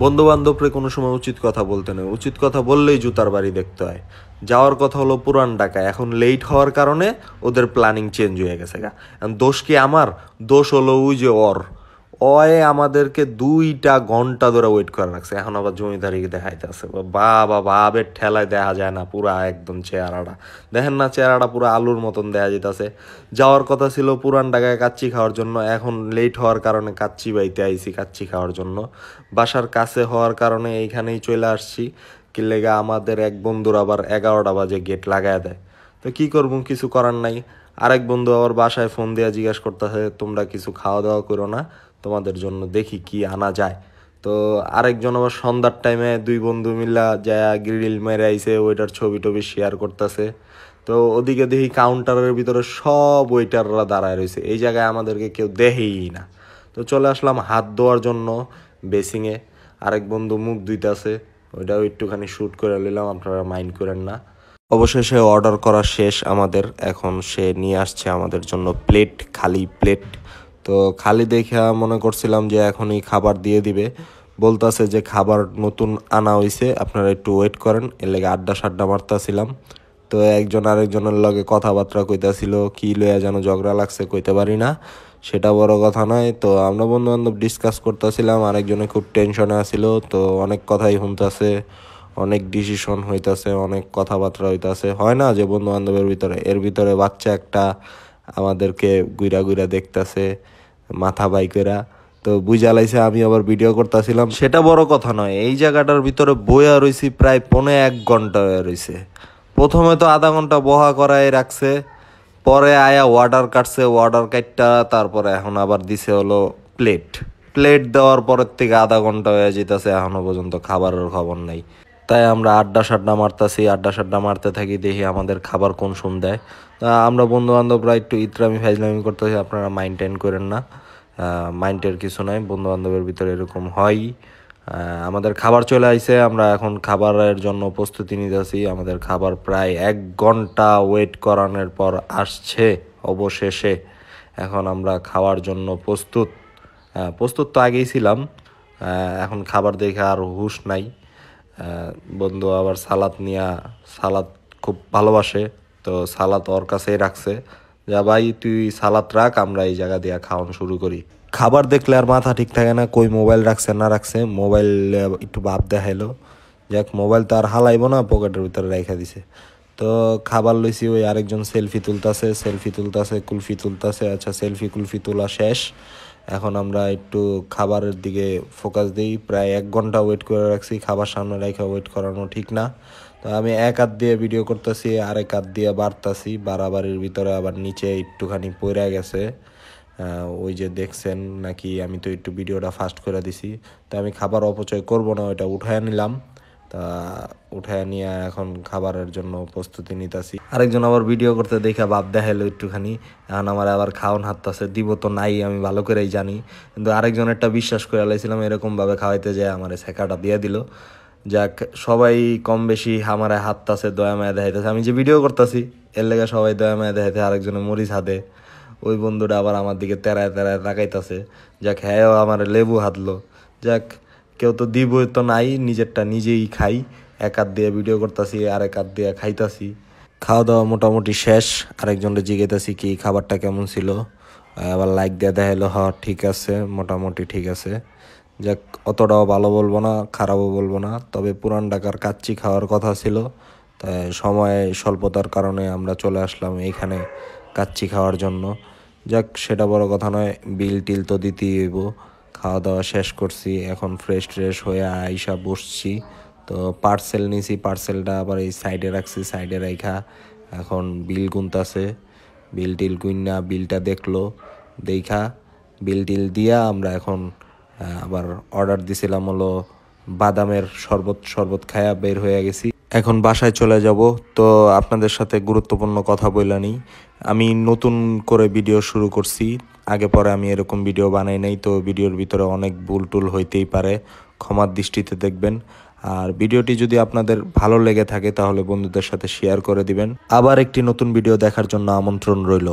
বন্ধু বান্ধবরে কোনো সময় উচিত কথা বলতে নেই, উচিত কথা বললেই জুতার বাড়ি দেখতে হয়। যাওয়ার কথা হলো পুরান ঢাকায়, এখন লেট হওয়ার কারণে ওদের প্ল্যানিং চেঞ্জ হয়ে গেছে গা। এখন দোষ কি আমার? দোষ হলো ওই যে অয়ে আমাদেরকে 2টা ঘন্টা ধরে ওয়েট করে রাখছে, এখন আবার জমিদারি দেখাইতেছে। বাবা বাবের ঠেলায় দেখা যায় না, পুরা একদম চেহারাটা দেখেন না, চেহারাটা পুরো আলুর মতন দেখা যেতেছে। যাওয়ার কথা ছিল পুরান ঢাকায় কাচ্চি খাওয়ার জন্য, এখন লেট হওয়ার কারণে কাচ্চি বাইতে আইছি কাচ্চি খাওয়ার জন্য। বাসার কাছে হওয়ার কারণে এইখানেই চলে আসছি। কি লেগা আমাদের এক বন্ধুর আবার 11টা বাজে গেট লাগায় দেয়। তো কি করবো, কিছু করার নাই। আরেক বন্ধু আবার বাসায় ফোন দিয়ে জিজ্ঞাসা করতেছে তোমরা কিছু খাওয়া দাওয়া করো না, তোমাদের জন্য দেখি কি আনা যায়। তো আরেকজন আবার সন্ধ্যার টাইমে 2 বন্ধু মিলা যায় গ্রিল মেরে আইছে, ওইটার ছবি টবি শেয়ার করতেছে। তো ওদিকে দেখি কাউন্টারের ভিতরে সব ওয়েটাররা দাঁড়ায় রয়েছে, এই জায়গায় আমাদেরকে কেউ দেখেই না। তো চলে আসলাম হাত ধোয়ার জন্য বেসিংয়ে। আরেক বন্ধু মুখ ধুইতেছে, ওইটাও একটুখানি শ্যুট করে নিলাম, আপনারা মাইন্ড করেন না। অবশেষে অর্ডার করা শেষ আমাদের, এখন সে নিয়ে আসছে আমাদের জন্য প্লেট, খালি প্লেট। তো খালি দেখে মনে করছিলাম যে এখনই খাবার দিয়ে দিবে, বলতেছে যে খাবার নতুন আনা হয়েছে, আপনারা একটু ওয়েট করেন। এর লেগে আড্ডা সাড্ডা মারতাছিলাম। তো একজন আরেকজনের লগে কথাবার্তা কইতাছিল, কি লইয়া যেন ঝগড়া লাগছে কইতে পারি না, সেটা বড় কথা নয়। তো আমরা বন্ধু বান্ধব ডিসকাস করতেছিলাম, আরেকজনে খুব টেনশনে আছিল। তো অনেক কথাই শুনতেছে, অনেক ডিসিশন হইতাছে, অনেক কথাবার্তা হইতাছে। হয় না যে বন্ধু বান্ধবের ভিতরে, এর ভিতরে বাচ্চা একটা আমাদেরকে গুইরা গুইরা দেখতেছে মাথা বাইকেরা। তো বুঝা লাইছে আমি আবার ভিডিও করতেছিলাম, সেটা বড় কথা নয়। এই জায়গাটার ভিতরে বইয়া রইছি প্রায় 1.25 ঘন্টা হয়ে রইছে। প্রথমে তো আধা ঘন্টা বহা করাই রাখছে, পরে আয়া ওয়ার্ডার কাটছে, ওয়ার্ডার কাটটা তারপরে এখন আবার দিছে হলো প্লেট। প্লেট দেওয়ার পরের থেকে আধা ঘন্টা হয়ে যেতেছে, এখনো পর্যন্ত খাবারের খবর নাই। তাই আমরা আড্ডা সাড্ডা মারতাছি, আড্ডা সাড্ডা মারতে থাকি, দেখি আমাদের খাবার কোন শুন দেয়। তা আমরা বন্ধু বান্ধবরা একটু ইতরামি ফাইজলামি করতেছি, আপনারা মাইন্টেন করেন না, মাইন্ডের কিছু নাই, বন্ধু বান্ধবের ভিতরে এরকম হয়। আমাদের খাবার চলে আইছে, আমরা এখন খাবারের জন্য প্রস্তুতি নিতেছি। আমাদের খাবার প্রায় 1 ঘন্টা ওয়েট করানোর পর আসছে অবশেষে। এখন আমরা খাওয়ার জন্য প্রস্তুত। প্রস্তুত তো আগেই ছিলাম, এখন খাবার দেখে আর হুঁশ নাই। বন্ধু আবার সালাদ নিয়ে, সালাদ খুব ভালোবাসে, তো সালাদ ওর কাছেই রাখছে, যা ভাই তুই সালাদ রাখ, আমরা এই জায়গা দিয়ে খাওয়ানো শুরু করি। খাবার দেখলে আর মাথা ঠিক থাকে না, কই মোবাইল রাখছে না রাখছে, মোবাইল একটু ভাব দেখাইলো। যাক, মোবাইল তো আর হালাইবো না, পকেটের ভিতরে রেখে দিছে। তো খাবার লইছি, ওই আরেকজন সেলফি তুলতাছে, কুলফি তুলতাছে। আচ্ছা, সেলফি কুলফি তোলা শেষ, এখন আমরা একটু খাবারের দিকে ফোকাস দিই। প্রায় 1 ঘন্টা ওয়েট করে রাখছি, খাবার সামনে রেখে ওয়েট করানো ঠিক না। তো আমি এক হাত দিয়ে ভিডিও করতেছি, আরেক হাত দিয়ে বাড়তাছি, বাড়াবাড়ির ভিতরে আবার নিচে একটুখানি পড়ে গেছে। ওই যে দেখছেন নাকি, আমি তো একটু ভিডিওটা ফাস্ট করে দিছি। তো আমি খাবার অপচয় করব না, ওইটা উঠায় নিলাম। তা উঠায় নিয়ে এখন খাবারের জন্য প্রস্তুতি নিতেছি। আরেকজন আবার ভিডিও করতে দেখা ভাব দেখাইলো একটুখানি, এখন আমার আবার খাওয়ান হাততাছে, দিব তো নাই আমি ভালো করেই জানি, কিন্তু আরেকজনেরটা বিশ্বাস করে লাইছিলাম, এরকমভাবে খাওয়াইতে যায় আমার শেখাটা দিয়ে দিল। যাক, সবাই কম বেশি আমারে হাততাছে, দয়া মায়া দেখাইতেছে, আমি যে ভিডিও করতেছি এর লেগে সবাই দয়া মায়া দেখাইতে। আরেকজনে মরিচ হাতে, ওই বন্ধুটা আবার আমার দিকে তেরায় তেরায় তাকাইতেছে। যাক, হ্যাঁ আমার লেবু হাতলো। যাক, কেউ তো দিবই তো নাই, নিজেরটা নিজেই খাই। এক হাত দিয়ে ভিডিও করতেছি, আরেক হাত দিয়ে খাইতাছি। খাওয়া দাওয়া মোটামুটি শেষ। আরেকজনকে জিজ্ঞাসি কি খাবারটা কেমন ছিল, আবার লাইক দিয়ে দেখাইলো, হ ঠিক আছে, মোটামুটি ঠিক আছে। যাক, অতটাও ভালো বলবো না, খারাপও বলবো না, তবে পুরান ঢাকার কাচ্চি খাওয়ার কথা ছিল, তাই সময় স্বল্পতার কারণে আমরা চলে আসলাম এইখানে কাচ্চি খাওয়ার জন্য। যাক, সেটা বড় কথা নয়, বিল টিল তো দিতেই হইব। খাওয়া দাওয়া শেষ করছি, এখন ফ্রেশ ট্রেশ হয়ে আইসা বসছি। তো পার্সেল নিছি, পার্সেলটা আবার এই সাইডে রাখছি, সাইডে রাখা এখন বিল গুনতাছে। বিল টিল গুইন্না বিলটা দেখলো, দেখা বিল টিল দিয়া আমরা এখন আবার অর্ডার দিছিলাম হলো বাদামের শরবত খায়া বের হয়ে গেছি। এখন বাসায় চলে যাব। তো আপনাদের সাথে গুরুত্বপূর্ণ কথা বইলা নিই, আমি নতুন করে ভিডিও শুরু করছি, আগে পরে আমি এরকম ভিডিও বানাই নাই, তো ভিডিওর ভিতরে অনেক ভুল টুল হইতেই পারে, ক্ষমার দৃষ্টিতে দেখবেন। আর ভিডিওটি যদি আপনাদের ভালো লেগে থাকে তাহলে বন্ধুদের সাথে শেয়ার করে দিবেন। আবার একটি নতুন ভিডিও দেখার জন্য আমন্ত্রণ রইল।